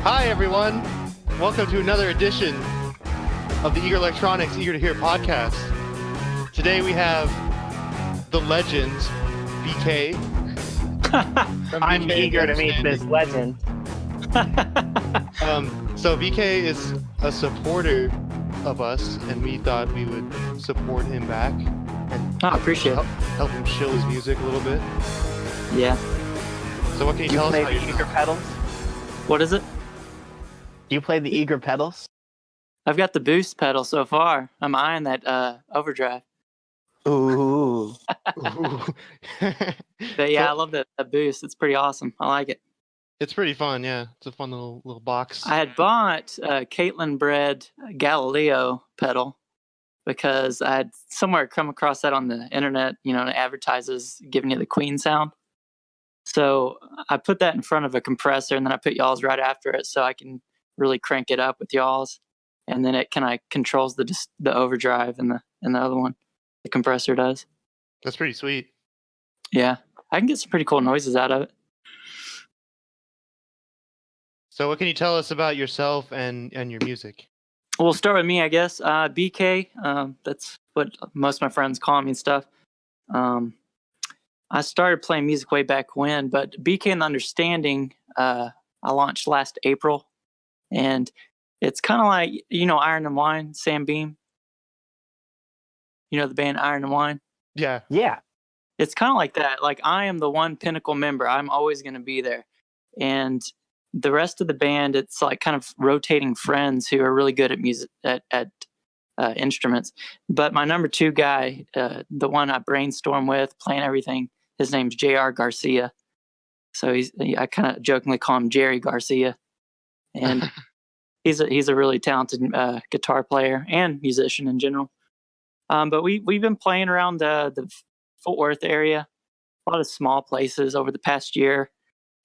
Hi, everyone. Welcome to another edition of the Eager Electronics Eager to Hear podcast. Today we have the legend, BK. I'm BK eager to meet this legend. So BK is a supporter of us, and we thought we would support him back and I appreciate it. help him chill his music a little bit. Yeah. So what can you You tell us play about the Eager yourself? pedals? What is it? Do you play the Eager pedals? I've got the boost pedal so far. I'm eyeing that overdrive. Ooh. Ooh. But yeah, I So- love that boost. It's pretty awesome. I like it. It's pretty fun, yeah. It's a fun little box. I had bought a Caitlin Bred Galileo pedal because I had somewhere come across that on the internet, and it advertises giving you the Queen sound. So I put that in front of a compressor, and then I put y'all's right after it so I can really crank it up with y'all's. And then it kind of controls the overdrive and the other one. The compressor does. That's pretty sweet. Yeah. I can get some pretty cool noises out of it. So what can you tell us about yourself and your music? We'll start with me, I guess. BK, that's what most of my friends call me and stuff. I started playing music way back when, but BK and the Understanding, I launched last April. And it's kind of like, Iron and Wine, Sam Beam. You know the band Iron and Wine? Yeah. Yeah. It's kind of like that. Like, I am the one pinnacle member. I'm always going to be there. And the rest of the band, it's like kind of rotating friends who are really good at music, at instruments. But my number two guy, the one I brainstorm with, playing everything, his name's J.R. Garcia. So I kind of jokingly call him Jerry Garcia. And he's a really talented guitar player and musician in general. But we've been playing around the Fort Worth area, a lot of small places over the past year.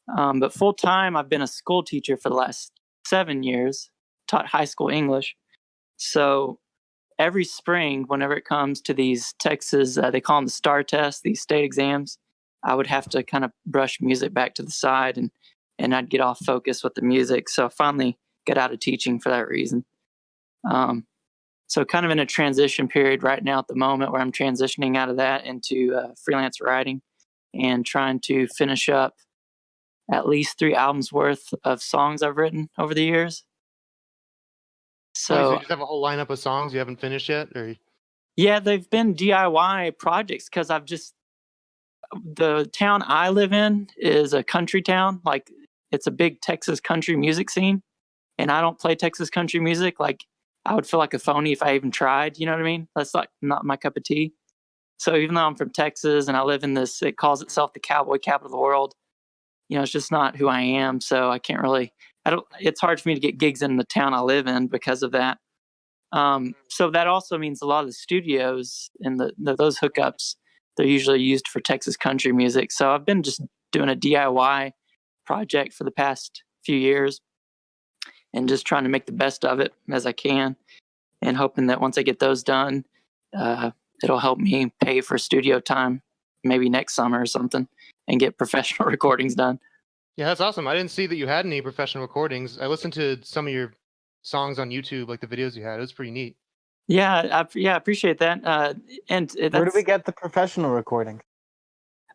But full time, I've been a school teacher for the last 7 years, taught high school English. So every spring, whenever it comes to these Texas, they call them the STAR tests, these state exams, I would have to kind of brush music back to the side and I'd get off focus with the music. So I finally got out of teaching for that reason. So kind of in a transition period right now at the moment where I'm transitioning out of that into freelance writing and trying to finish up at least 3 albums worth of songs I've written over the years. So So you just have a whole lineup of songs you haven't finished yet, or yeah, they've been DIY projects because the town I live in is a country town. Like, it's a big Texas country music scene, and I don't play Texas country music. Like, I would feel like a phony if I even tried. You know what I mean? That's like not my cup of tea. So even though I'm from Texas and I live in this, it calls itself the cowboy capital of the world. It's just not who I am. So I can't really. It's hard for me to get gigs in the town I live in because of that. So that also means a lot of the studios and those hookups, they're usually used for Texas country music. So I've been just doing a DIY project for the past few years and just trying to make the best of it as I can and hoping that once I get those done, it'll help me pay for studio time maybe next summer or something and get professional recordings done. yeah, that's awesome. I didn't see that you had any professional recordings. I listened to some of your songs on YouTube, like the videos you had. It was pretty neat. Yeah, I appreciate that. Where do we get the professional recording?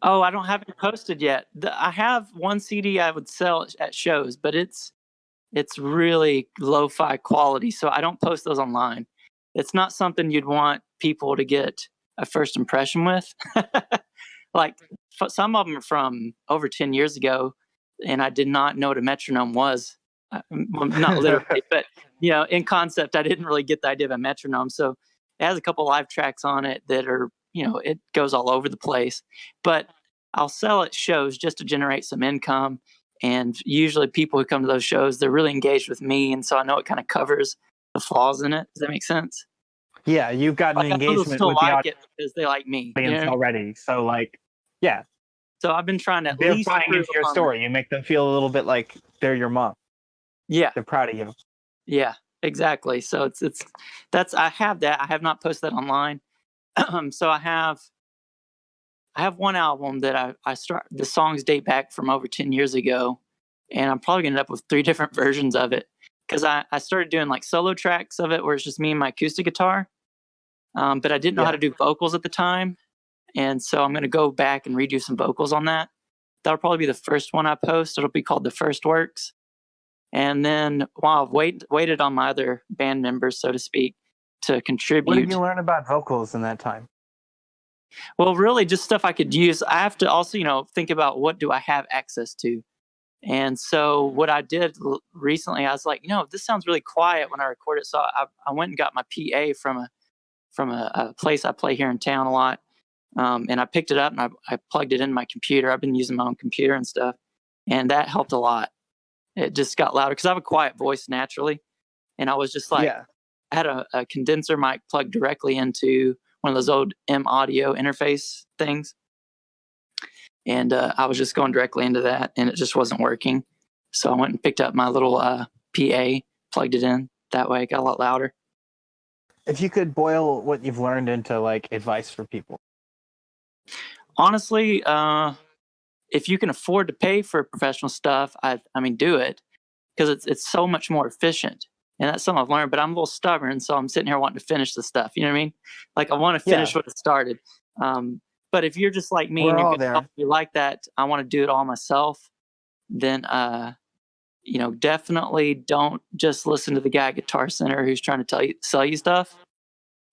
Oh, I don't have it posted yet. I have one CD I would sell at shows, but it's really lo-fi quality, so I don't post those online. It's not something you'd want people to get a first impression with. Like, some of them are from over 10 years ago, and I did not know what a metronome was. Well, not literally, but in concept, I didn't really get the idea of a metronome. So it has a couple live tracks on it that are, it goes all over the place. But I'll sell at shows just to generate some income. And usually people who come to those shows, they're really engaged with me. And so I know it kind of covers the flaws in it. Does that make sense? Yeah, you've got an Like, people engagement still with the like it because they like me. audience already. So, yeah, So I've been trying to at they're least buying improve into your upon story. You make them feel a little bit like they're your mom. that. Yeah. They're proud of you. Yeah, exactly. So I have that. I have not posted that online. So I have one album that I start. The songs date back from over 10 years ago, and I'm probably gonna end up with 3 different versions of it because I started doing like solo tracks of it where it's just me and my acoustic guitar, but I didn't know how to do vocals at the time, and so I'm gonna go back and redo some vocals on that. That'll probably be the first one I post. It'll be called The First Works. And then while I've waited on my other band members, so to speak, to contribute. What did you learn about vocals in that time? Well, really just stuff I could use. I have to also, think about what do I have access to. And so what I did recently, I was like, this sounds really quiet when I record it. So I went and got my PA from a place I play here in town a lot. And I picked it up and I plugged it in my computer. I've been using my own computer and stuff. And that helped a lot. It just got louder because I have a quiet voice naturally. And I was just like, I had a condenser mic plugged directly into one of those old M audio interface things. And I was just going directly into that and it just wasn't working. So I went and picked up my little PA, plugged it in. That way it got a lot louder. If you could boil what you've learned into like advice for people. Honestly, if you can afford to pay for professional stuff, I mean, do it because it's so much more efficient. And that's something I've learned, but I'm a little stubborn. So I'm sitting here wanting to finish the stuff. You know what I mean? Like I want to finish what it started. But if you're just like me and you like that, I want to do it all myself, then, definitely don't just listen to the guy at Guitar Center who's trying to sell you stuff.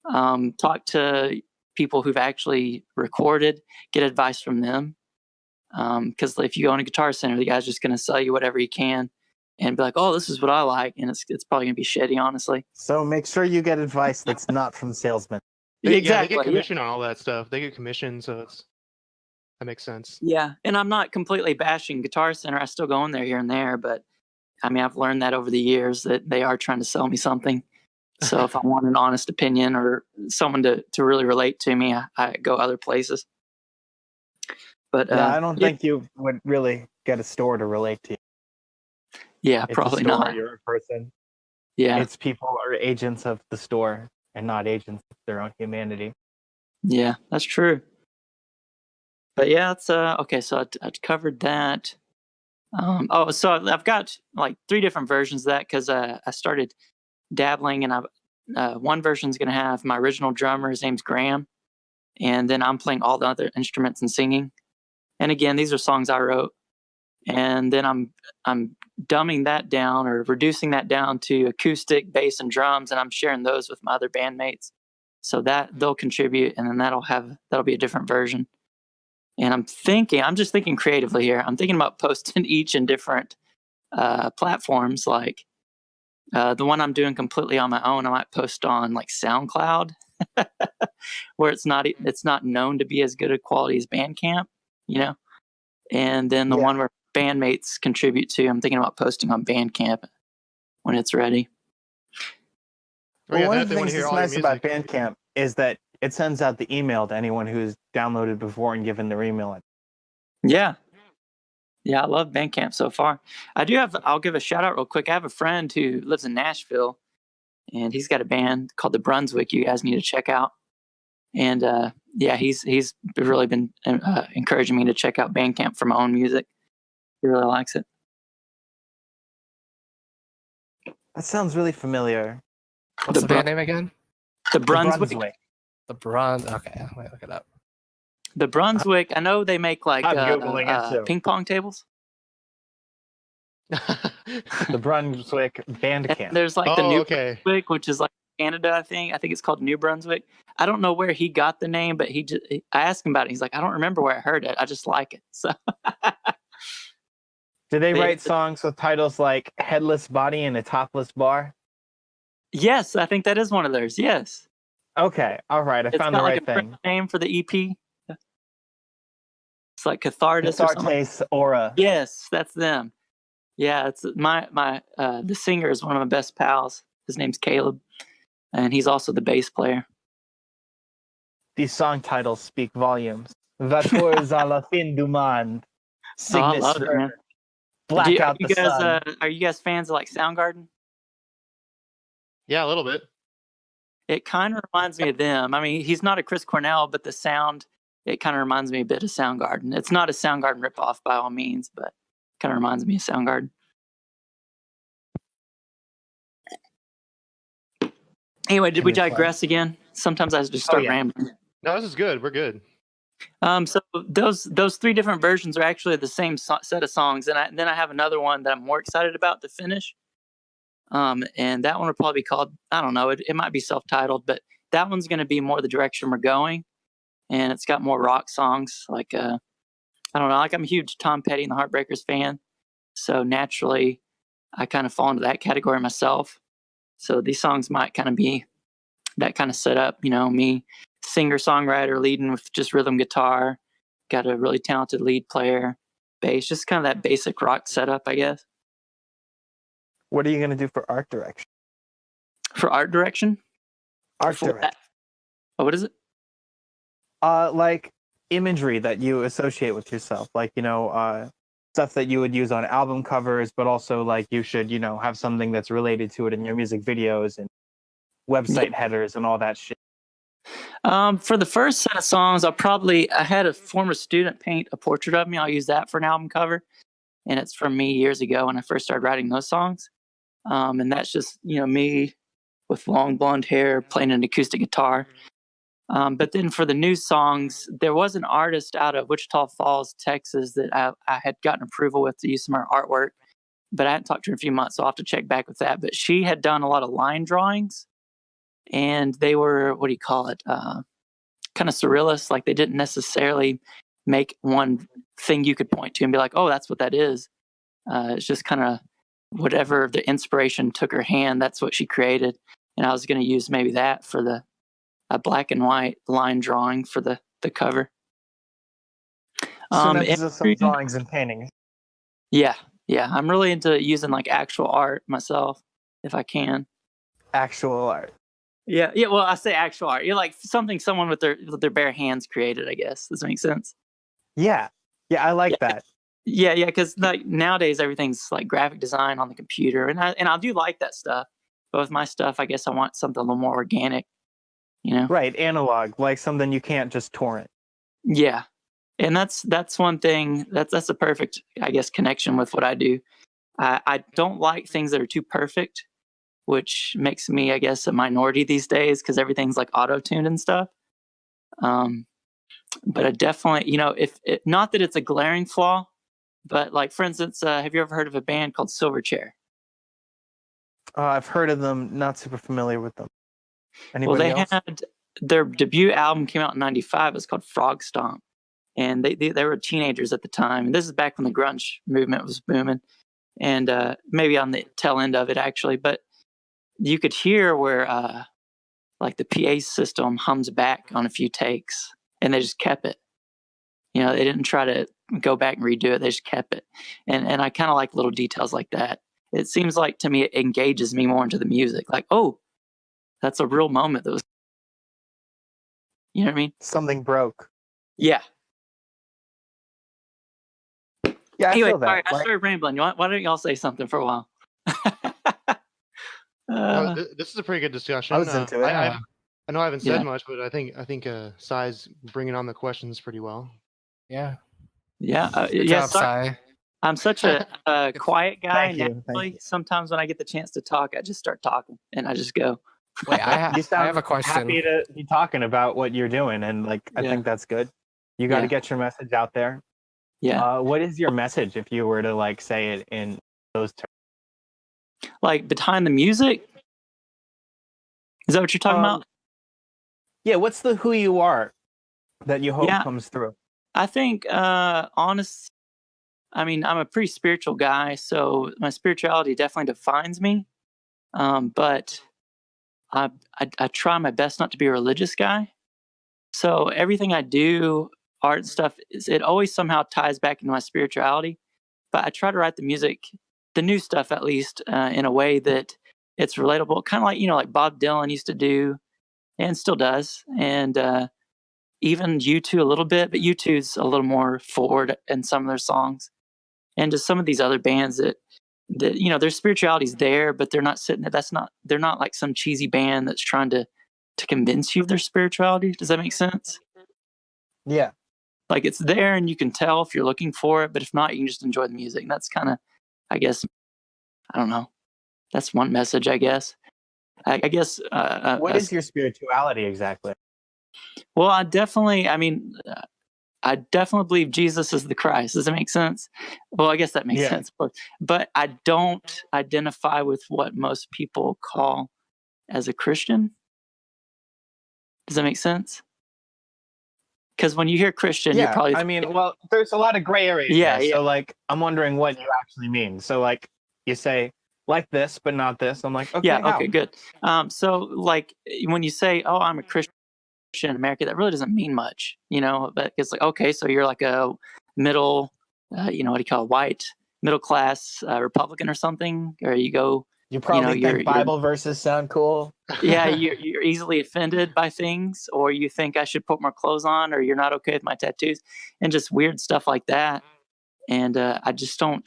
Talk to people who've actually recorded, get advice from them. Because if you go in a Guitar Center, the guy's just going to sell you whatever he can and be like, oh, this is what I like. And it's probably going to be shitty, honestly. So make sure you get advice that's not from salesmen. They get commission on all that stuff. They get commission, so that makes sense. Yeah, and I'm not completely bashing Guitar Center. I still go in there here and there, but I mean, I've learned that over the years that they are trying to sell me something. So if I want an honest opinion or someone to really relate to me, I go other places. But I don't think you would really get a store to relate to you. Yeah, it's probably a store, not. You're a person. Yeah, it's people are agents of the store and not agents of their own humanity. Yeah, that's true. But yeah, it's okay. So I covered that. So I've got like 3 different versions of that because I started dabbling, and one version is going to have my original drummer. His name's Graham, and then I'm playing all the other instruments and singing. And again, these are songs I wrote, and then I'm dumbing that down or reducing that down to acoustic, bass, and drums, and I'm sharing those with my other bandmates, so that they'll contribute, and then that'll be a different version. And I'm just thinking creatively here. I'm thinking about posting each in different platforms, like the one I'm doing completely on my own. I might post on like SoundCloud, where it's not known to be as good a quality as Bandcamp, and then the one where bandmates contribute to, I'm thinking about posting on Bandcamp when it's ready. Well, one of the things that's nice about Bandcamp is that it sends out the email to anyone who's downloaded before and given their email. Yeah, I love Bandcamp so far. I'll give a shout out real quick. I have a friend who lives in Nashville, and he's got a band called The Brunswick you guys need to check out. And he's really been encouraging me to check out Bandcamp for my own music. He really likes it. That sounds really familiar. What's the band name again? The Brunswick. The Brunswick. Okay, let me look it up. The Brunswick. I know they make like ping pong tables. The Brunswick Bandcamp. And there's like the New Brunswick, which is like Canada, I think. I think it's called New Brunswick. I don't know where he got the name, but I asked him about it. He's like, I don't remember where I heard it. I just like it. So. Do they write songs with titles like Headless Body and a Topless Bar? Yes, I think that is one of theirs. Yes. Okay. All right. I found the right thing. Name for the EP. It's like Cathartes or something. Aura. Yes, that's them. Yeah, it's my the singer is one of my best pals. His name's Caleb, and he's also the bass player. These song titles speak volumes. Vatours à la fin du monde. I love it, man. Blackout the sun. Are you guys fans of like Soundgarden? Yeah, a little bit. It kind of reminds me of them. I mean, he's not a Chris Cornell, but the sound, it kind of reminds me a bit of Soundgarden. It's not a Soundgarden ripoff by all means, but Kind of reminds me of Soundgarden. Anyway, did we digress again? Sometimes I just start rambling. No, this is good. We're good. So those three different versions are actually the same set of songs, and then I have another one that I'm more excited about to finish. And that one will probably be called, I don't know, it might be self-titled, but that one's going to be more the direction we're going, and it's got more rock songs. Like I don't know, like I'm a huge Tom Petty and the Heartbreakers fan, so naturally I kind of fall into that category myself. So these songs might kind of be that kind of setup, me, singer-songwriter, leading with just rhythm guitar, got a really talented lead player, bass, just kind of that basic rock setup, I guess. What are you going to do for art direction? For art direction? Art direction. What is it? Like imagery that you associate with yourself, like, stuff that you would use on album covers, but also like you should, have something that's related to it in your music videos and website headers and all that shit. For the first set of songs, I had a former student paint a portrait of me. I'll use that for an album cover. And it's from me years ago when I first started writing those songs. And that's just, me with long blonde hair playing an acoustic guitar. But then for the new songs, there was an artist out of Wichita Falls, Texas that I had gotten approval with to use some of her artwork, but I hadn't talked to her in a few months, so I'll have to check back with that. But she had done a lot of line drawings, and they were, what do you call it, kind of surrealist. Like they didn't necessarily make one thing you could point to and be like, oh, that's what that is. It's just kind of whatever the inspiration took her hand, that's what she created. And I was going to use maybe that for a black and white line drawing for the cover. So some drawings and paintings. Yeah. I'm really into using like actual art myself, if I can. Actual art. Yeah. Well, I say actual art. You're like something someone with their bare hands created, I guess. Does that make sense? Yeah, I like that. Yeah, because like nowadays everything's like graphic design on the computer, and I do like that stuff. But with my stuff, I guess I want something a little more organic, Right, analog, like something you can't just torrent. Yeah, and that's one thing that's a perfect, I guess, connection with what I do. I don't like things that are too perfect, which makes me, I guess, a minority these days because everything's like auto-tuned and stuff. But I definitely, not that it's a glaring flaw, but like, for instance, have you ever heard of a band called Silverchair? I've heard of them, not super familiar with them. Anybody else? Had their debut album came out in '95. It's called Frog Stomp. And they were teenagers at the time. And this is back when the grunge movement was booming. And maybe on the tail end of it, actually. But you could hear where like the PA system hums back on a few takes. And they just kept it. They didn't try to go back and redo it. They just kept it. And I kind of like little details like that. It seems like to me it engages me more into the music. Like, oh, that's a real moment that was, you know what I mean? Something broke. Yeah. Yeah, anyway, I feel that. Sorry, I started rambling. Why don't y'all say something for a while? This is a pretty good discussion. I was into it. I know I haven't said much, but I think Sai's bringing on the questions pretty well. Yeah. Yeah. Good job, Sai. I'm such a quiet guy. Thank you. Sometimes when I get the chance to talk, I just start talking and I just go. Wait, I have a question. Happy to be talking about what you're doing, and like I think that's good. You got to get your message out there. Yeah. What is your message if you were to like say it in those terms? Like behind the music? Is that what you're talking about? Yeah. What's the who you are that you hope comes through? I think honest. I mean, I'm a pretty spiritual guy, so my spirituality definitely defines me. But I try my best not to be a religious guy. So everything I do, art and stuff, it always somehow ties back into my spirituality. But I try to write the music, the new stuff at least, in a way that it's relatable. Kind of like, like Bob Dylan used to do and still does. And even U2 a little bit, but U2's a little more forward in some of their songs. And just some of these other bands that their spirituality's there, but they're not they're not like some cheesy band that's trying to convince you of their spirituality. Does that make sense? Yeah. Like it's there and you can tell if you're looking for it, but if not, you can just enjoy the music. And that's kind of, I guess, I don't know. That's one message, I guess. I guess. What is your spirituality exactly? Well, I definitely believe Jesus is the Christ. Does that make sense? Well, I guess that makes sense. But I don't identify with what most people call as a Christian. Does that make sense? Because when you hear Christian, you're probably... I mean, well, there's a lot of gray areas. Yeah. So, like, I'm wondering what you actually mean. So, like, you say, like this, but not this. I'm like, okay, yeah, how? okay, good. So, like, when you say, oh, I'm a Christian in America, that really doesn't mean much, but it's like, okay, so you're like a middle, what do you call it, white, middle class Republican or something, or you go... You probably think Bible verses sound cool. Yeah, you're easily offended by things, or you think I should put more clothes on, or you're not okay with my tattoos, and just weird stuff like that. And I just don't.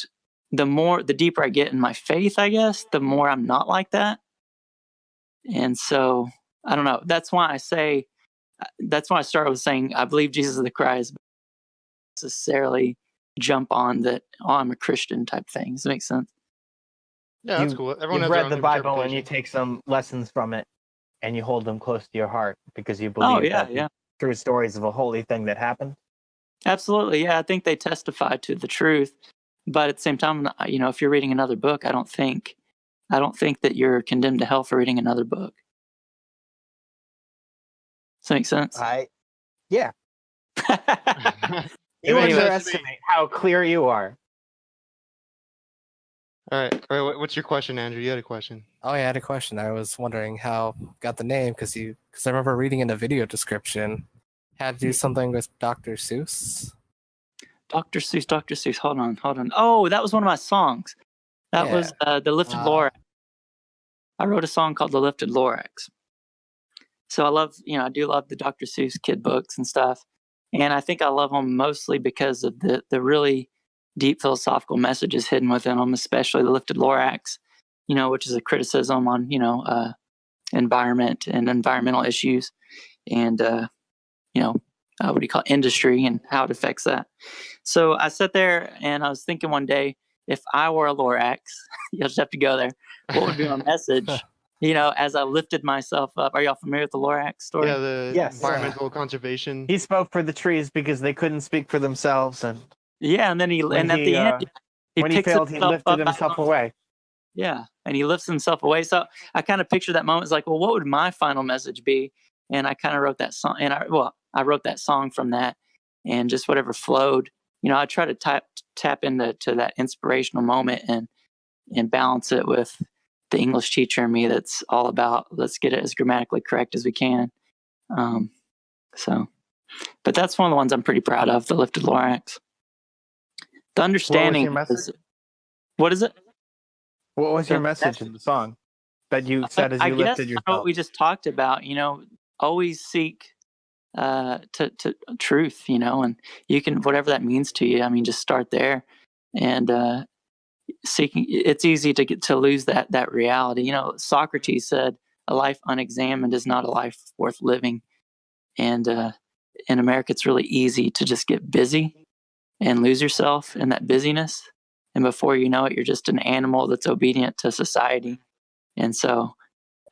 The deeper I get in my faith, I guess, the more I'm not like that. And so I don't know. That's why I started with saying I believe Jesus is the Christ, but not necessarily jump on that. Oh, I'm a Christian type thing. Does that make sense? Yeah, that's cool. Everyone you've has read their own the Bible and you interpretation. take some lessons from it and you hold them close to your heart because you believe that true stories of a holy thing that happened. Absolutely. Yeah, I think they testify to the truth. But at the same time, if you're reading another book, I don't think that you're condemned to hell for reading another book. Does that make sense? Yeah. You underestimate how clear you are. All right. What's your question, Andrew? You had a question. Oh, yeah, I had a question. I was wondering how you got the name because I remember reading in the video description had to do something with Dr. Seuss. Dr. Seuss. Hold on. Oh, that was one of my songs. That was The Lifted Lorax. I wrote a song called The Lifted Lorax. So I do love the Dr. Seuss kid books and stuff. And I think I love them mostly because of the really deep philosophical messages hidden within them, especially The Lifted Lorax, which is a criticism on, environment and environmental issues and, what do you call it, industry and how it affects that. So I sat there and I was thinking one day, if I were a Lorax, you'll just have to go there. What would be my message? As I lifted myself up. Are y'all familiar with the Lorax story? Yeah, environmental conservation. He spoke for the trees because they couldn't speak for themselves, and and then at the end, when he failed, he lifted himself away. Yeah, and he lifts himself away. So I kind of picture that moment. It's like, well, what would my final message be? And I kind of wrote that song, and I wrote that song from that, and just whatever flowed. I try to tap into that inspirational moment and balance it with the English teacher in me that's all about let's get it as grammatically correct as we can. But that's one of the ones I'm pretty proud of, The Lifted Lorax. The understanding. What is it? What was your message in the song that you said as you lifted yourself? What we just talked about, always seek to truth, and you can, whatever that means to you. I mean, just start there and seeking. It's easy to lose that reality. Socrates said, "A life unexamined is not a life worth living," and in America, it's really easy to just get busy and lose yourself in that busyness. And before you know it, you're just an animal that's obedient to society. And so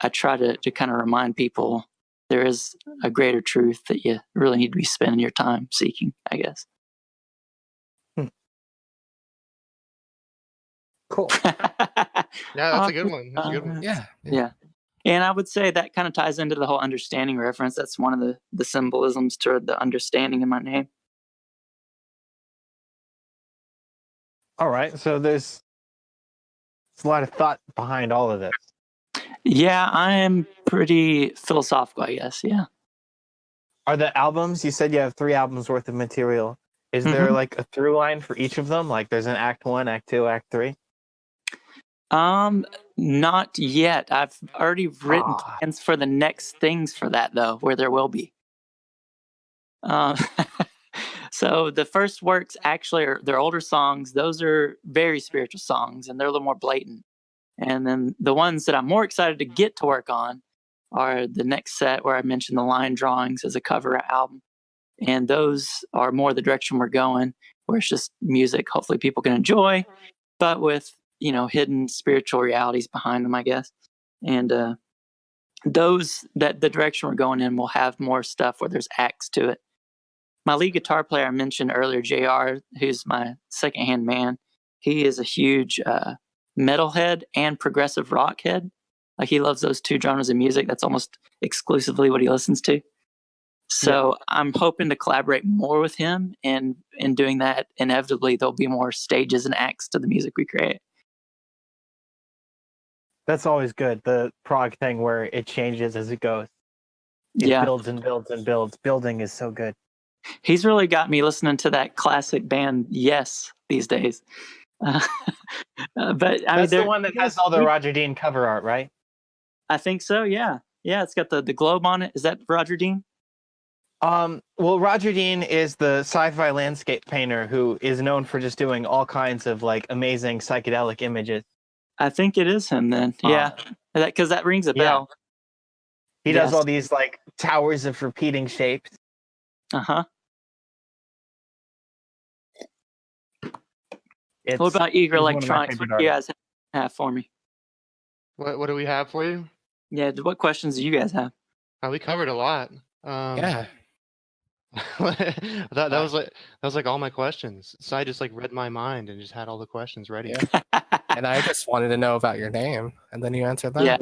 I try to kind of remind people there is a greater truth that you really need to be spending your time seeking, I guess. Cool. Yeah, that's a good one. That's a good one. Yeah. And I would say that kind of ties into the whole understanding reference. That's one of the symbolisms to the understanding in my name. All right. So there's a lot of thought behind all of this. Yeah, I am pretty philosophical, I guess. Yeah. Are the albums, you said you have 3 albums worth of material. Is there like a through line for each of them? Like there's an act 1, act 2, act 3? Not yet. I've already written plans for the next things for that though, where there will be. So the first works actually they're older songs. Those are very spiritual songs and they're a little more blatant. And then the ones that I'm more excited to get to work on are the next set where I mentioned the line drawings as a cover album. and those are more the direction we're going, where it's just music. Hopefully, people can enjoy, but with hidden spiritual realities behind them, I guess. And the direction we're going in will have more stuff where there's acts to it. My lead guitar player I mentioned earlier, JR, who's my secondhand man, he is a huge metalhead and progressive rock head. Like, he loves those two genres of music. That's almost exclusively what he listens to. So I'm hoping to collaborate more with him, and in doing that, inevitably there'll be more stages and acts to the music we create. That's always good. The prog thing where it changes as it goes. It builds and builds and builds. Building is so good. He's really got me listening to that classic band Yes these days. But that's the one that has all the Roger Dean cover art, right? I think so. Yeah. It's got the globe on it. Is that Roger Dean? Well, Roger Dean is the sci-fi landscape painter who is known for just doing all kinds of like amazing psychedelic images. I think it is him then. Yeah, because that rings a bell. He does all these like towers of repeating shapes. Uh-huh. What about Eager Electronics? What do you guys have for me? What do we have for you? Yeah, what questions do you guys have? We covered a lot. Yeah. that was like all my questions. So I just like read my mind and just had all the questions ready. Yeah. And I just wanted to know about your name, and then you answered that. Yeah.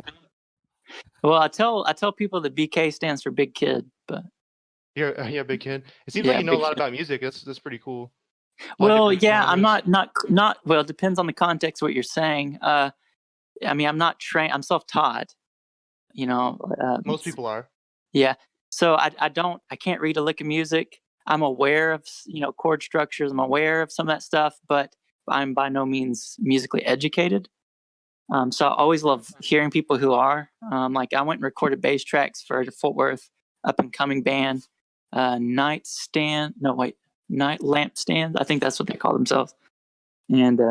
Well, I tell people that BK stands for Big Kid, but you're a big kid. It seems like you know a lot about music. That's pretty cool. Well, yeah, I'm not. Well, it depends on the context of what you're saying. I mean, I'm not trained. I'm self-taught. Most people are. Yeah. So I can't read a lick of music. I'm aware of chord structures. I'm aware of some of that stuff, but I'm by no means musically educated. So I always love hearing people who are. Like, I went and recorded bass tracks for the Fort Worth up and coming band, Night Lamp Stand. I think that's what they call themselves. And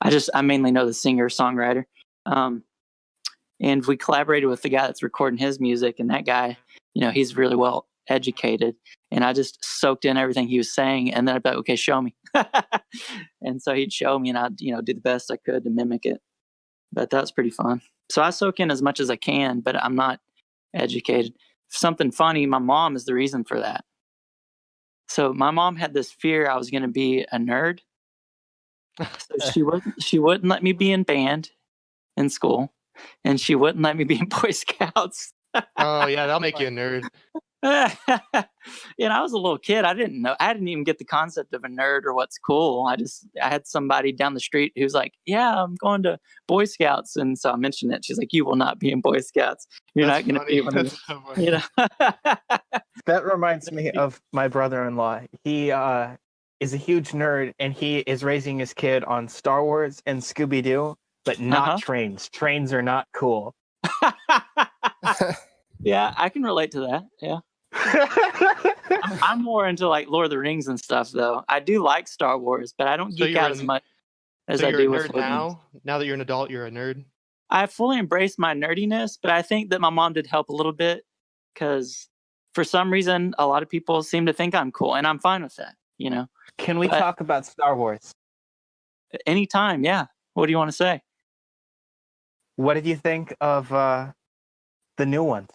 I mainly know the singer songwriter. And we collaborated with the guy that's recording his music, and that guy, he's really well educated, and I just soaked in everything he was saying, and then I'd be like, okay, show me. And so he'd show me, and I'd do the best I could to mimic it. But that's pretty fun. So I soak in as much as I can, but I'm not educated. Something funny, my mom is the reason for that. So my mom had this fear I was going to be a nerd. So she wouldn't let me be in band in school, and she wouldn't let me be in Boy Scouts. Oh yeah, that'll make you a nerd. I was a little kid. I didn't even get the concept of a nerd or what's cool. I had somebody down the street who's like, yeah, I'm going to Boy Scouts. And so I mentioned it. She's like, you will not be in Boy Scouts. You're not going to be one of them. That reminds me of my brother-in-law. He is a huge nerd, and he is raising his kid on Star Wars and Scooby-Doo, but not trains. Trains are not cool. Yeah, I can relate to that. Yeah. I'm more into like Lord of the Rings and stuff, though. I do like Star Wars, but I don't geek out as much as I do with now. Now that you're an adult, you're a nerd. I fully embrace my nerdiness, but I think that my mom did help a little bit, because for some reason, a lot of people seem to think I'm cool, and I'm fine with that. Can we talk about Star Wars? Anytime, yeah. What do you want to say? What did you think of the new ones?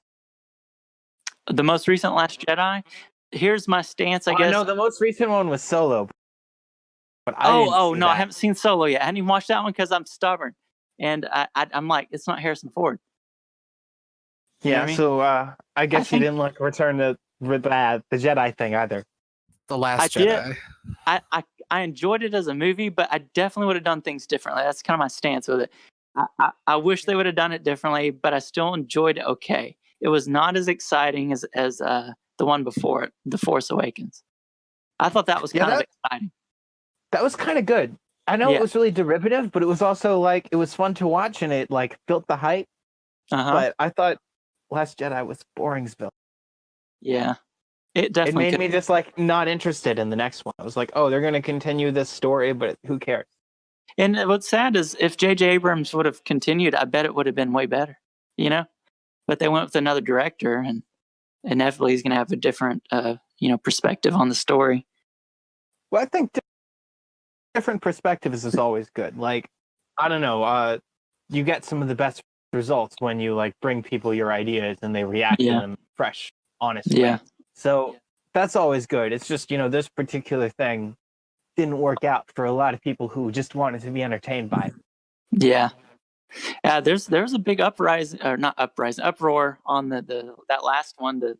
The most recent Last Jedi? Here's my stance, I guess. No, the most recent one was Solo. But I haven't seen Solo yet. I hadn't even watched that one because I'm stubborn. And I'm like, it's not Harrison Ford. You know what I mean? So I guess you didn't like Return to the Jedi thing either. The Last Jedi. I enjoyed it as a movie, but I definitely would have done things differently. That's kind of my stance with it. I wish they would have done it differently, but I still enjoyed it okay. It was not as exciting as the one before it, The Force Awakens. I thought that was kind of exciting. That was kind of good. I know it was really derivative, but it was also like, it was fun to watch, and it like built the hype. But I thought Last Jedi was boring as Bill. Yeah. It definitely made me just like not interested in the next one. I was like, oh, they're going to continue this story, but who cares? And what's sad is if J.J. Abrams would have continued, I bet it would have been way better, But they went with another director, and inevitably he's going to have a different, perspective on the story. Well, I think different perspectives is always good. Like, I don't know, you get some of the best results when you like bring people your ideas and they react to them fresh, honest way. So that's always good. It's just, this particular thing didn't work out for a lot of people who just wanted to be entertained by it. Yeah. There's a big uproar on that last one, the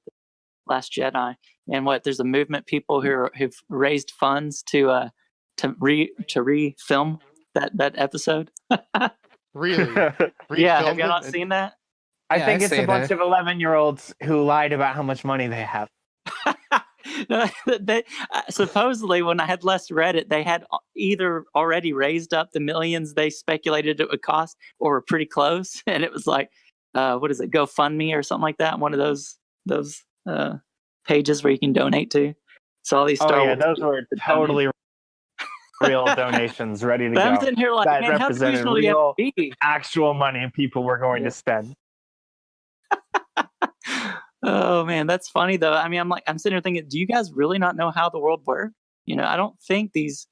Last Jedi, and there's a movement people who've raised funds to re-film that episode. Really? Yeah, have you not seen that? I think it's a bunch of 11-year-olds who lied about how much money they have. No, they supposedly, when I had last read it, they had either already raised up the millions they speculated it would cost, or were pretty close. And it was like, what is it, GoFundMe or something like that? One of those pages where you can donate to. So all these Star Wars those were totally real donations ready to go. I'm sitting here like, that man, represented how real, be? actual money people were going to spend. Oh man, that's funny though. I mean, I'm sitting here thinking, do you guys really not know how the world works? I don't think these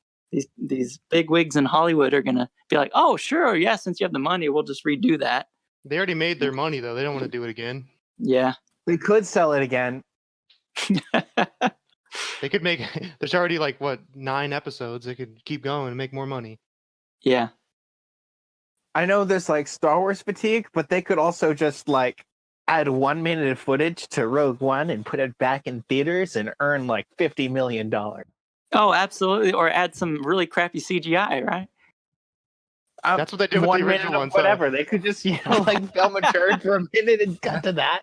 big wigs in Hollywood are gonna be like, oh sure, yeah, since you have the money, we'll just redo that. They already made their money though. They don't want to do it again. Yeah, they could sell it again. They could make. There's already 9 episodes. They could keep going and make more money. Yeah, I know there's Star Wars fatigue, but they could also just add 1 minute of footage to Rogue One and put it back in theaters and earn $50 million. Oh, absolutely. Or add some really crappy CGI, right? That's what they did with the original ones. Whatever. They could just, film a turd for a minute and cut to that.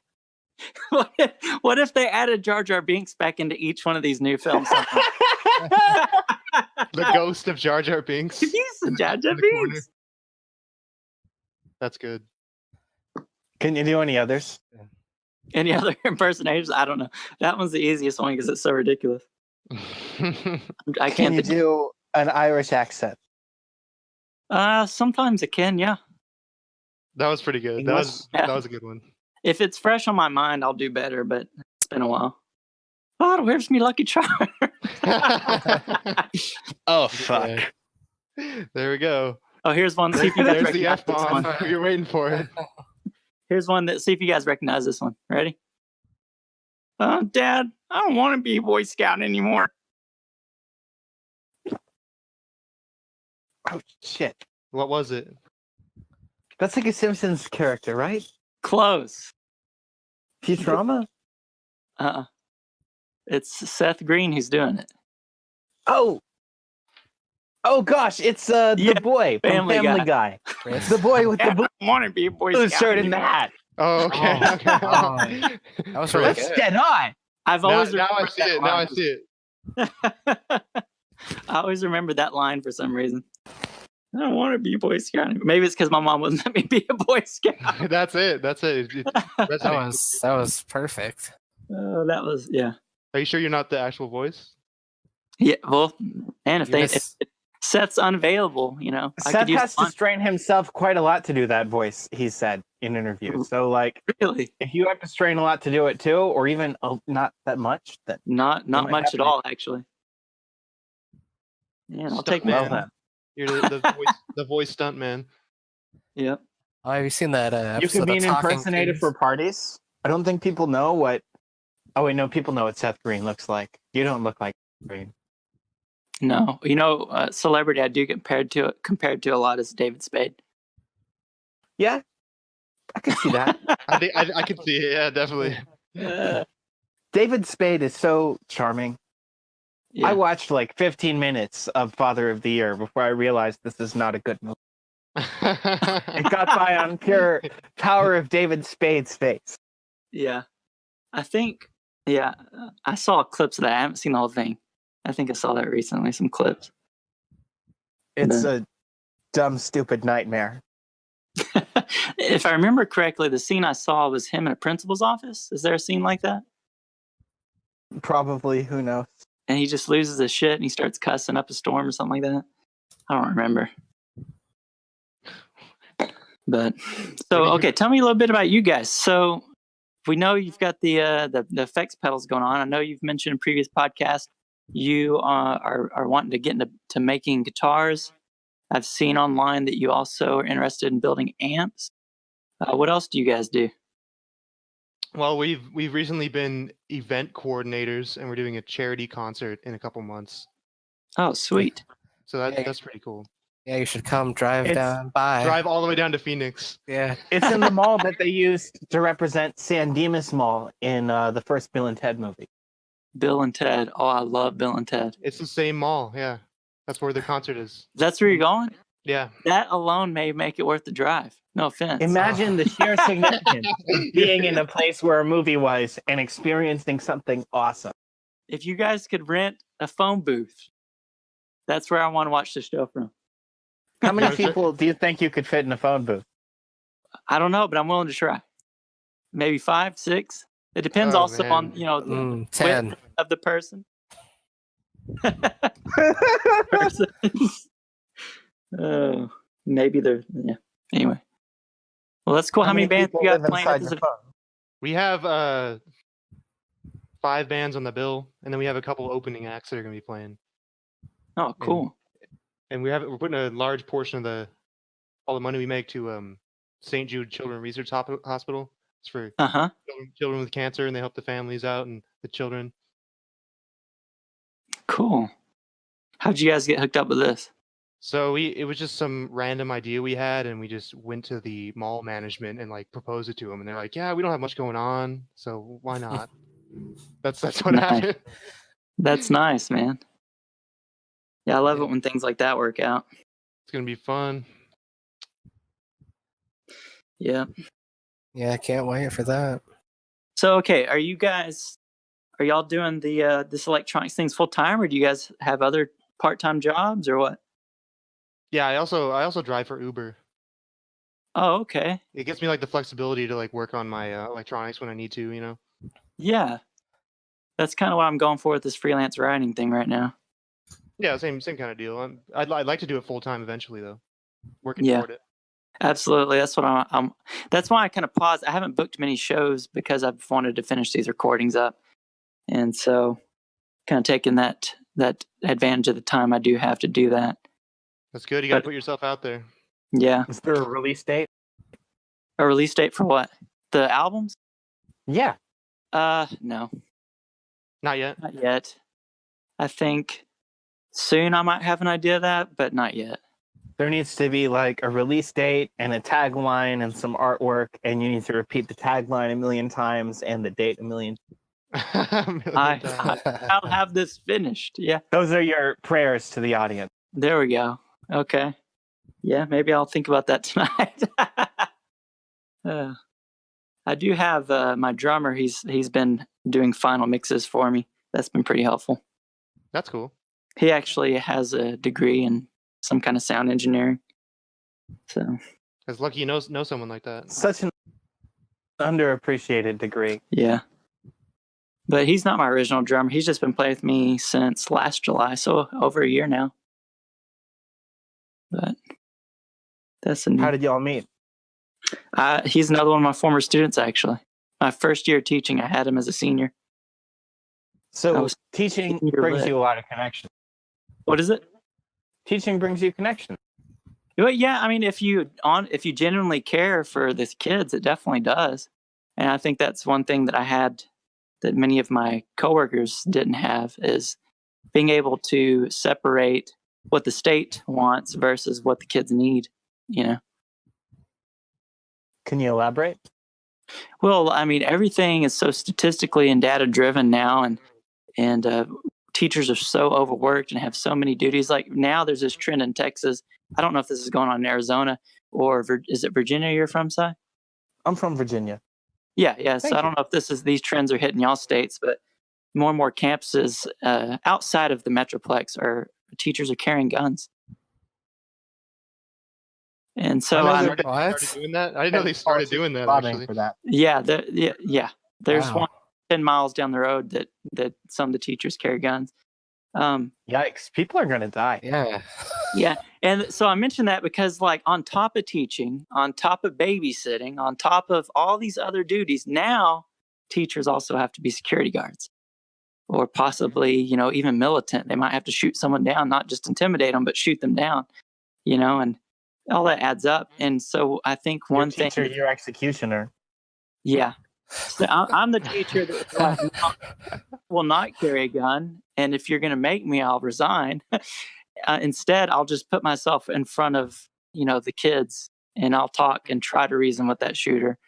What if they added Jar Jar Binks back into each one of these new films? The ghost of Jar Jar Binks. He's Jar Jar Binks. That's good. Can you do any others? Any other impersonations? I don't know. That one's the easiest one because it's so ridiculous. I can't. Can you do an Irish accent? Sometimes it can, yeah. That was pretty good. That was a good one. If it's fresh on my mind, I'll do better, but it's been a while. Oh, where's me Lucky Charm? Oh, fuck. Yeah. There we go. Oh, here's one. See if you guys There's the recognize this F-bomb. one. You're waiting for it. Here's one see if you guys recognize this one. Ready? Dad, I don't want to be a Boy Scout anymore. Oh, shit. What was it? That's like a Simpsons character, right? Close. Futurama? It's Seth Green who's doing it. Oh gosh, it's the boy from Family Guy. The boy with the blue want to be a Boy Scout shirt and the hat. Oh, okay. That was really That's good. dead on. I've always now I see it. Now I see it. I always remember that line for some reason. I don't want to be a Boy Scout anymore. Maybe it's because my mom wouldn't let me be a Boy Scout. That's it. That was perfect. Oh, that was Are you sure you're not the actual voice? Yeah, well, and if Seth's unavailable, Seth has to strain himself quite a lot to do that voice, he said in interviews. So, really, if you have to strain a lot to do it too, or even not that much, then not much at all, actually. Yeah, I'll take Stuntman. that. You're the voice stunt man. Yep. Oh, have you seen that you episode could be of an Talking impersonator Keys? for parties. I don't think people know what. Oh wait, no, people know what Seth Green looks like. You don't look like Green. No, celebrity I do get compared to a lot is David Spade. Yeah, I can see that. I can see it. Yeah, definitely. David Spade is so charming. Yeah. I watched 15 minutes of Father of the Year before I realized this is not a good movie. It got by on pure power of David Spade's face. Yeah. I think, I saw clips of that. I haven't seen the whole thing. I think I saw that recently, some clips. It's a dumb, stupid nightmare. If I remember correctly, the scene I saw was him in a principal's office. Is there a scene like that? Probably, who knows? And he just loses his shit and he starts cussing up a storm or something like that. I don't remember. But, so, okay, tell me a little bit about you guys. So, we know you've got the effects pedals going on. I know you've mentioned in previous podcasts you are wanting to get into making guitars. I've seen online that you also are interested in building amps. What else do you guys do? Well, we've recently been event coordinators, and we're doing a charity concert in a couple months. Oh, sweet. So that's pretty cool. Yeah, you should come drive It's- down by. Drive all the way down to Phoenix. Yeah. It's in the mall that they used to represent San Dimas Mall in the first Bill and Ted movie. Bill and Ted. Oh, I love Bill and Ted. It's the same mall. Yeah, that's where the concert is. That's where you're going? Yeah. That alone may make it worth the drive. No offense. Imagine the sheer significance of being in a place where a movie was and experiencing something awesome. If you guys could rent a phone booth, that's where I want to watch the show from. How many Sure. people do you think you could fit in a phone booth? I don't know, but I'm willing to try. Maybe 5, 6. It depends Oh, also man. on, the 10. width of the person. Oh, maybe they're, yeah. Anyway. Well, that's cool. How many bands people you got live playing inside at this your event? phone? We have 5 bands on the bill, and then we have a couple opening acts that are gonna be playing. Oh, cool. And we're putting a large portion of all the money we make to St. Jude Children's Research Hospital. It's for Uh-huh. children with cancer, and they help the families out and the children. Cool. How'd you guys get hooked up with this? So it was just some random idea we had, and we just went to the mall management and like proposed it to them, and they're like, "Yeah, we don't have much going on, so why not?" That's what Nice. happened. That's nice, man. Yeah, I love it when things like that work out. It's gonna be fun. Yeah. Yeah, I can't wait for that. So, okay, are y'all doing the this electronics things full time, or do you guys have other part-time jobs or what? Yeah, I also drive for Uber. Oh, okay. It gives me like the flexibility to like work on my electronics when I need to, you know. Yeah. That's kind of what I'm going for with this freelance writing thing right now. Yeah, same kind of deal. I'd like to do it full time eventually, though. Working Yeah. toward it. Absolutely. That's what I'm that's why I kind of paused. I haven't booked many shows because I've wanted to finish these recordings up. And so kind of taking that advantage of the time I do have to do that. That's good. You got to But- put yourself out there. Yeah. Is there a release date? A release date for what? The albums? Yeah. No, Not yet. not yet. I think soon I might have an idea of that, but not yet. There needs to be like a release date and a tagline and some artwork, and you need to repeat the tagline a million times and the date a million. A million I- times. I'll have this finished. Yeah. Those are your prayers to the audience. There we go. Okay. Yeah, maybe I'll think about that tonight. I do have my drummer. He's been doing final mixes for me. That's been pretty helpful. That's cool. He actually has a degree in some kind of sound engineering. So It's lucky you know someone like that. Such an underappreciated degree. yeah. But he's not my original drummer. He's just been playing with me since last July, so over a year now. But that's a new. How did y'all meet? He's another one of my former students, actually. My first year teaching, I had him as a senior. I So was teaching senior brings lit. you a lot of connection. What is it? Teaching brings you connection. Well, yeah, I mean, if you genuinely care for the kids, it definitely does. And I think that's one thing that I had that many of my coworkers didn't have is being able to separate what the state wants versus what the kids need, you know. Can you elaborate? Well, I mean, everything is so statistically and data driven now, and teachers are so overworked and have so many duties. Like now, there's this trend in Texas. I don't know if this is going on in Arizona or is it Virginia you're from, Si? I'm from Virginia. Yeah. So Thank I don't know if these trends are hitting y'all states, but more and more campuses outside of the metroplex teachers are carrying guns. And so I I'm, didn't know they What? started doing that. I didn't know they started doing that Lobbying actually. for that. yeah. There's Wow. one 10 miles down the road that some of the teachers carry guns. Yikes! People are gonna die. Yeah. Yeah. And so I mentioned that because, like, on top of teaching, on top of babysitting, on top of all these other duties, now teachers also have to be security guards, or possibly, even militant. They might have to shoot someone down, not just intimidate them, but shoot them down, and all that adds up. And so I think one Your teacher, thing, your executioner. yeah. So I'm the teacher that will not carry a gun, and if you're going to make me, I'll resign. Instead, I'll just put myself in front of the kids, and I'll talk and try to reason with that shooter.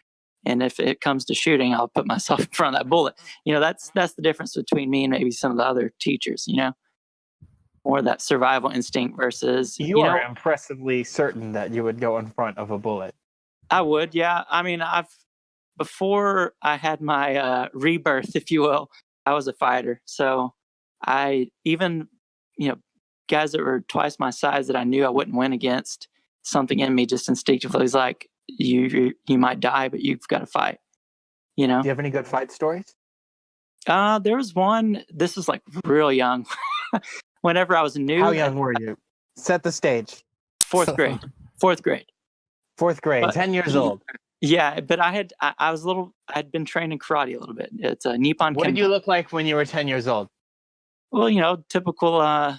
And if it comes to shooting, I'll put myself in front of that bullet. That's the difference between me and maybe some of the other teachers. Or that survival instinct versus You are impressively certain that you would go in front of a bullet. I would, yeah. I mean, before I had my rebirth, if you will, I was a fighter. So I even, guys that were twice my size that I knew I wouldn't win against, something in me just instinctively was like, you might die, but you've got to fight. Do you have any good fight stories? There was one. This is like real young. Whenever I was new. How young were you? Set the stage. Fourth grade. Fourth grade. But, 10 years old. Yeah, but I'd been trained in karate a little bit. It's a Nippon. What did you look like when you were 10 years old? Well, typical,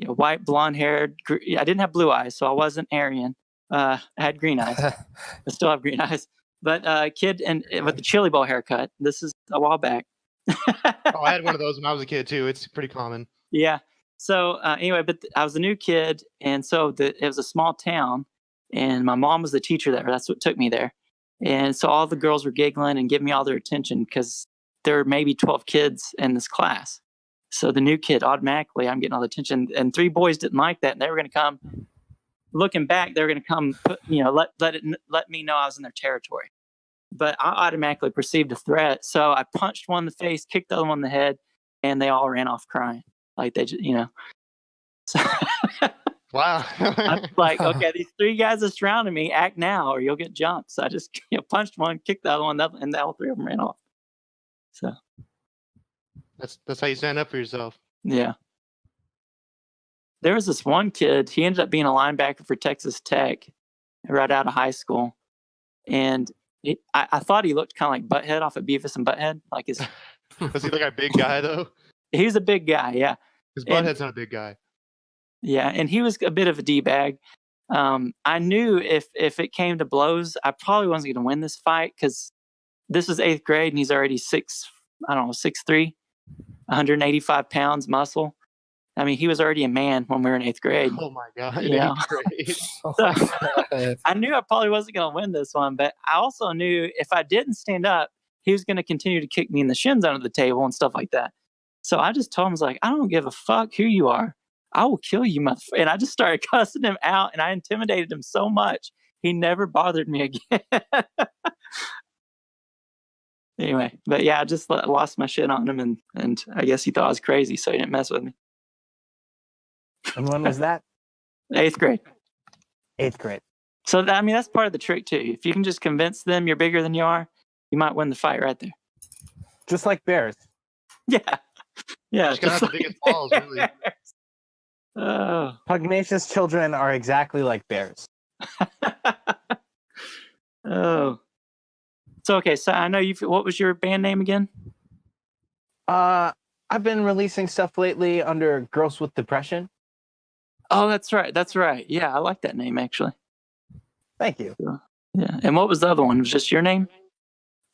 white, blonde haired. I didn't have blue eyes, so I wasn't Aryan. I had green eyes. I still have green eyes. But kid and with the chili bowl haircut. This is a while back. I had one of those when I was a kid too. It's pretty common. Yeah. So anyway, but I was a new kid, and so it was a small town, and my mom was the teacher there. That's what took me there. And so all the girls were giggling and giving me all their attention because there were maybe 12 kids in this class. So the new kid, automatically, I'm getting all the attention. And 3 boys didn't like that, and they were going to come. Looking back, they were going to come, let me know I was in their territory. But I automatically perceived a threat, so I punched one in the face, kicked the other one in the head, and they all ran off crying. Like they just, So Wow. I'm like, okay, these 3 guys are surrounding me. Act now, or you'll get jumped. So I just punched one, kicked the other one, and all 3 of them ran off. So that's how you stand up for yourself. yeah. There was this one kid. He ended up being a linebacker for Texas Tech right out of high school, and I thought he looked kind of like Butthead off of Beavis and Butthead. Like Was he like a big guy though? He's a big guy, yeah. Because Butthead's not a big guy. Yeah, and he was a bit of a D-bag. I knew if it came to blows, I probably wasn't going to win this fight because this was 8th grade and he's already 6'3", 185 pounds muscle. I mean, he was already a man when we were in 8th grade. Oh my God. Yeah. 8th grade. So, I knew I probably wasn't going to win this one, but I also knew if I didn't stand up, he was going to continue to kick me in the shins under the table and stuff like that. So I just told him, I was like, I don't give a fuck who you are. I will kill you, motherfucker. And I just started cussing him out, and I intimidated him so much, he never bothered me again. Anyway, but yeah, I just lost my shit on him, and I guess he thought I was crazy, so he didn't mess with me. And when was that? 8th grade. 8th grade. So, that's part of the trick, too. If you can just convince them you're bigger than you are, you might win the fight right there. Just like bears. Yeah. Yeah. Just gotta have the biggest balls, really. Oh. Pugnacious children are exactly like bears. Oh. So, okay. So, I know what was your band name again? I've been releasing stuff lately under Girls with Depression. Oh, that's right. That's right. Yeah, I like that name, actually. Thank you. Yeah. And what was the other one? It was just your name?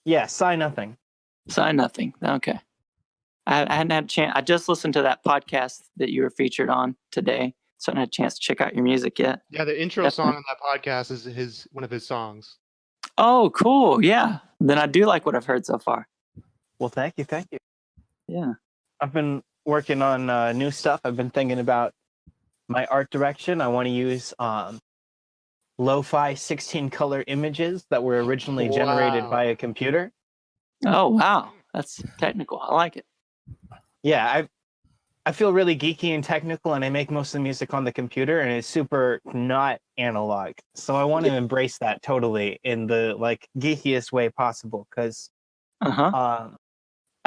Yeah, Sign Nothing. Sign Nothing. Okay. I hadn't had a chance. I just listened to that podcast that you were featured on today, so I hadn't had a chance to check out your music yet. Yeah, the intro song on that podcast is one of his songs. Oh, cool. Yeah. Then I do like what I've heard so far. Well, thank you. Yeah. I've been working on new stuff. I've been thinking about my art direction. I want to use lo-fi 16-color images that were originally generated by a computer. Oh, wow. That's technical. I like it. Yeah, I feel really geeky and technical, and I make most of the music on the computer, and it's super not analog. So I want to embrace that totally in the geekiest way possible, because I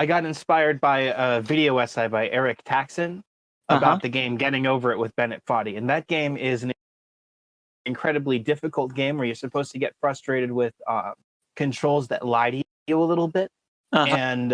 got inspired by a video essay by Eric Taxon about the game Getting Over It with Bennett Foddy. And that game is an incredibly difficult game where you're supposed to get frustrated with controls that lie to you a little bit. and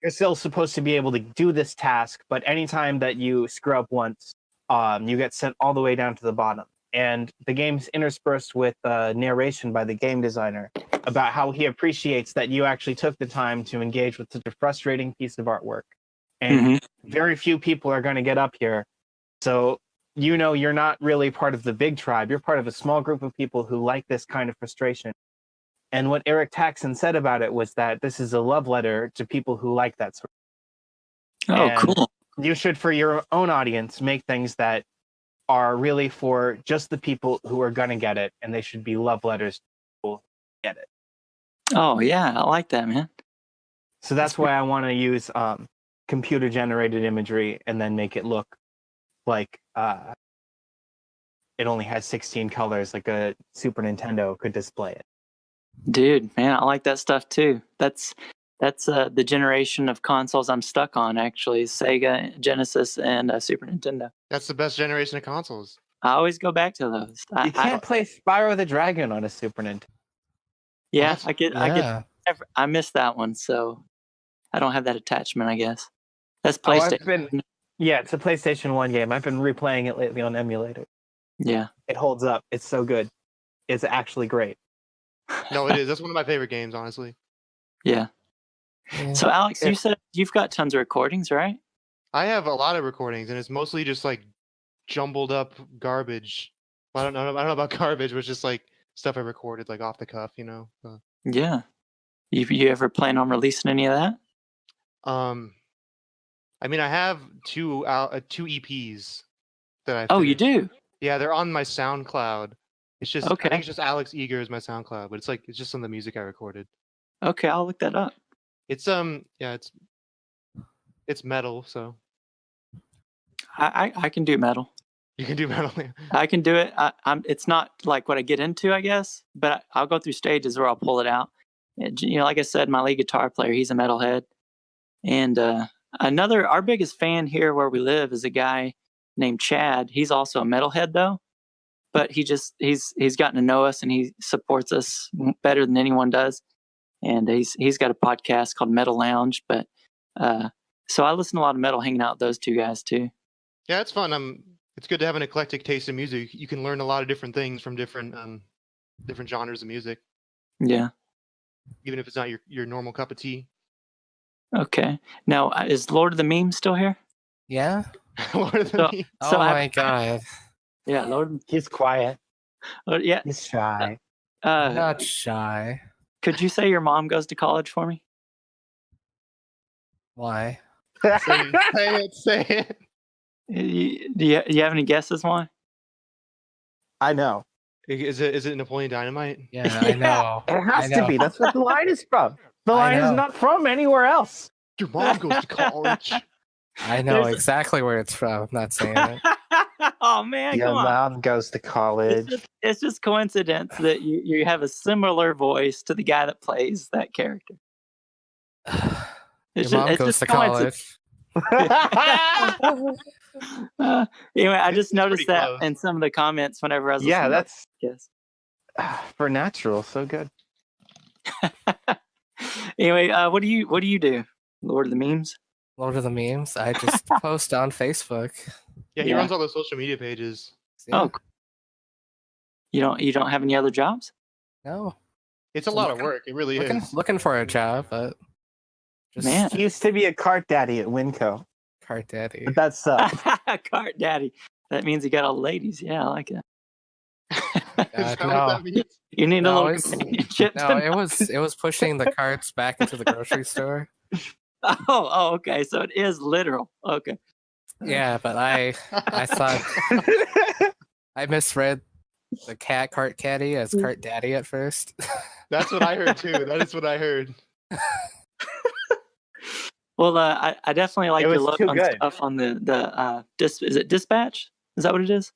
you're still supposed to be able to do this task, but anytime that you screw up once, you get sent all the way down to the bottom. And the game's interspersed with narration by the game designer about how he appreciates that you actually took the time to engage with such a frustrating piece of artwork. And very few people are going to get up here. So, you're not really part of the big tribe. You're part of a small group of people who like this kind of frustration. And what Eric Taxon said about it was that this is a love letter to people who like that sort of Oh, and cool. You should, for your own audience, make things that are really for just the people who are going to get it, and they should be love letters to people who get it. Oh, yeah. I like that, man. So that's why I want to use computer-generated imagery and then make it look like it only has 16 colors, like a Super Nintendo could display it. Dude, man, I like that stuff too. That's the generation of consoles I'm stuck on, actually. Sega, Genesis, and Super Nintendo. That's the best generation of consoles. I always go back to those. You can't play Spyro the Dragon on a Super Nintendo. Yeah, Yeah. I missed that one, so I don't have that attachment, I guess. That's Oh, PlayStation. Yeah, it's a PlayStation 1 game. I've been replaying it lately on emulator. Yeah. It holds up. It's so good. It's actually great. No, it is. That's one of my favorite games, honestly. Yeah. Yeah. So, Alex, you said you've got tons of recordings, right? I have a lot of recordings, and it's mostly just like jumbled up garbage. Well, I don't know about garbage, but it's just like stuff I recorded like off the cuff, Yeah. You ever plan on releasing any of that? I mean, I have two EPs that I. Oh, you do? Yeah, they're on my SoundCloud. It's just I Okay. think it's just Alex Eager is my SoundCloud, but it's just some of the music I recorded. Okay, I'll look that up. It's it's metal, so I can do metal. you can do metal. I can do it. It's not like what I get into, I guess, but I'll go through stages where I'll pull it out. And, like I said, my lead guitar player, he's a metalhead. And our biggest fan here where we live is a guy named Chad. He's also a metalhead though, but he's gotten to know us and he supports us better than anyone does. And he's got a podcast called Metal Lounge. But so I listen to a lot of metal, hanging out with those two guys too. Yeah, it's fun. It's good to have an eclectic taste in music. You can learn a lot of different things from different genres of music, Yeah. even if it's not your normal cup of tea. Okay. Now, is Lord of the Memes still here? Yeah. Lord of the So- Rings. Oh I- my god. Yeah, Lord. He's quiet. Yeah. He's shy. Not shy. Could you say your mom goes to college for me? Why? Say it. Do you have any guesses why? I know. Is it Napoleon Dynamite? Yeah, I know. It has I to know. be. That's what the line is from. The I line is know. not from anywhere else. Your mom goes to college. I know There's- exactly where it's from. I'm not saying it. Oh man, Your come on! mom goes to college. It's just coincidence that you have a similar voice to the guy that plays that character. Your mom goes to college. Anyway, I just It's noticed pretty that close. in some of the comments whenever I was Yeah, listening to that's yes. for natural. So good. Anyway, what do you do? Lord of the Memes? Lord of the Memes. I just post on Facebook. Yeah, he Yeah. runs all those social media pages. Yeah. Oh, cool. You don't have any other jobs? No. It's a lot of work. It really is. Looking for a job, but just Man. He used to be a cart daddy at Winco, cart daddy. but that sucks. Cart daddy. That means you got all the ladies. Yeah, I like it. Is that no. what that means? You need a No, little it's- companionship. No, it was pushing the carts back into the grocery store. Oh, okay. So it is literal. Okay. Yeah, but I thought I misread the cart caddy as cart daddy at first. That's what I heard too. That is what I heard. Well, I definitely like It your was look too on good. stuff on the is it Dispatch? Is that what it is?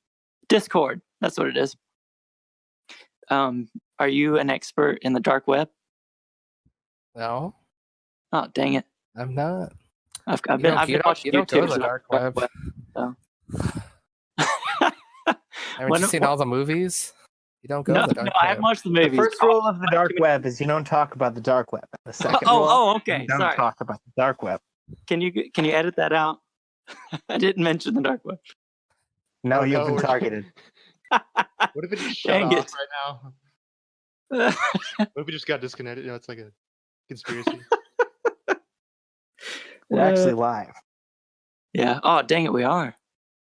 Discord. That's what it is. Are you an expert in the dark web? No, Oh, dang it! I'm not. I've You been don't- you don't- watching you don't go to YouTubers the on dark web. so. Haven't When- you seen all the movies? You don't go No, to the dark no, I haven't web. watched the movie. The first rule of the dark web is you don't talk about the dark web. The second rule, Okay. you don't Sorry. talk about the dark web. Can you edit that out? I didn't mention the dark web. No, Oh, you've no, been we're- targeted. What if it just shut Dang off it. right now? What if we just got disconnected? You know, it's like a conspiracy. We're actually live. Yeah. Oh, dang it, we are.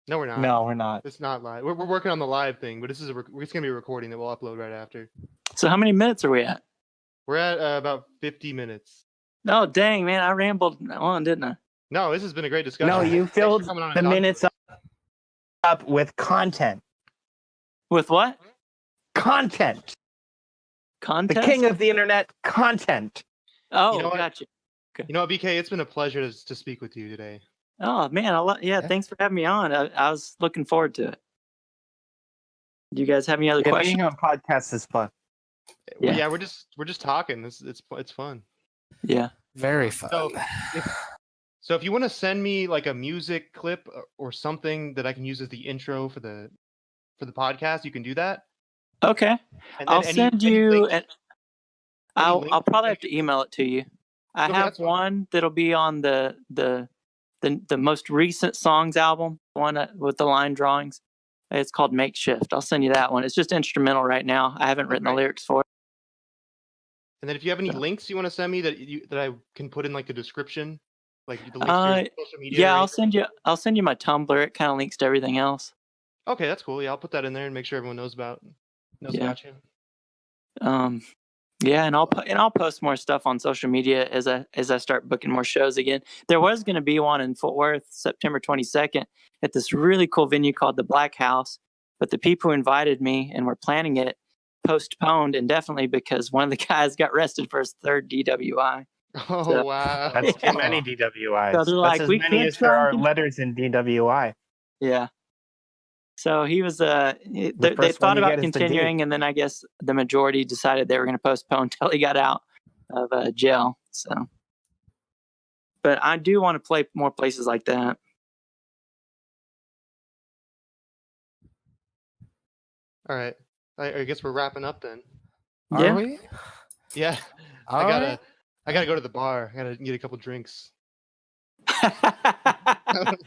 No, we're not. No, we're not. It's not live. We're working on the live thing, but this is it's gonna be a recording that we'll upload right after. So how many minutes are we at? We're at about 50 minutes. Oh, dang, man, I rambled on, didn't I? No, this has been a great discussion. No, you Thanks for filled coming on and the talking minutes to up with content. With what? Content. The Contest? king of the internet, content. Oh, You know what? gotcha. us. You know what, BK? It's been a pleasure to speak with you today. Oh man, Yeah. thanks for having me on. I was looking forward to it. Do you guys have any other Yeah, questions? being on podcasts is fun. Yeah. Yeah, we're just talking. It's fun. Yeah. Very fun. So if you want to send me like a music clip or something that I can use as the intro for the podcast, you can do that. Okay. And then I'll any- send any you. links- An, I'll links probably that have to email it to you. I Okay, have that's fine. one that'll be on the most recent songs album, one with the line drawings. It's called Makeshift. I'll send you that one. It's just instrumental right now. I haven't written the Okay. lyrics for it. And then if you have any So- links you want to send me that I can put in like the description, like the links Uh, to your social media. Yeah, or I'll send you my Tumblr. It kind of links to everything else. Okay, that's cool. Yeah, I'll put that in there and make sure everyone knows about Yeah. you. Yeah, and I'll post more stuff on social media as I start booking more shows again. There was going to be one in Fort Worth, September 22nd, at this really cool venue called the Black House, but the people who invited me and were planning it postponed indefinitely because one of the guys got arrested for his third DWI. Oh So- wow, That's too many DWIs. So they're like, That's as we many can't as there try are and- letters in DWI. Yeah. So he was they first one thought you about get is the D. continuing, and then I guess the majority decided they were going to postpone until he got out of jail. So, but I do want to play more places like that. All right, I guess we're wrapping up then. Are Yeah. we? Yeah, All right. I gotta go to the bar. I gotta get a couple drinks. It's about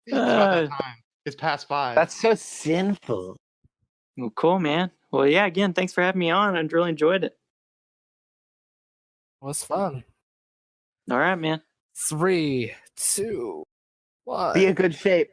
that time. It's past 5. That's so sinful. Well, cool, man. Well, yeah. Again, thanks for having me on. I really enjoyed it. It was fun. All right, man. 3, 2, 1. Be a good shape.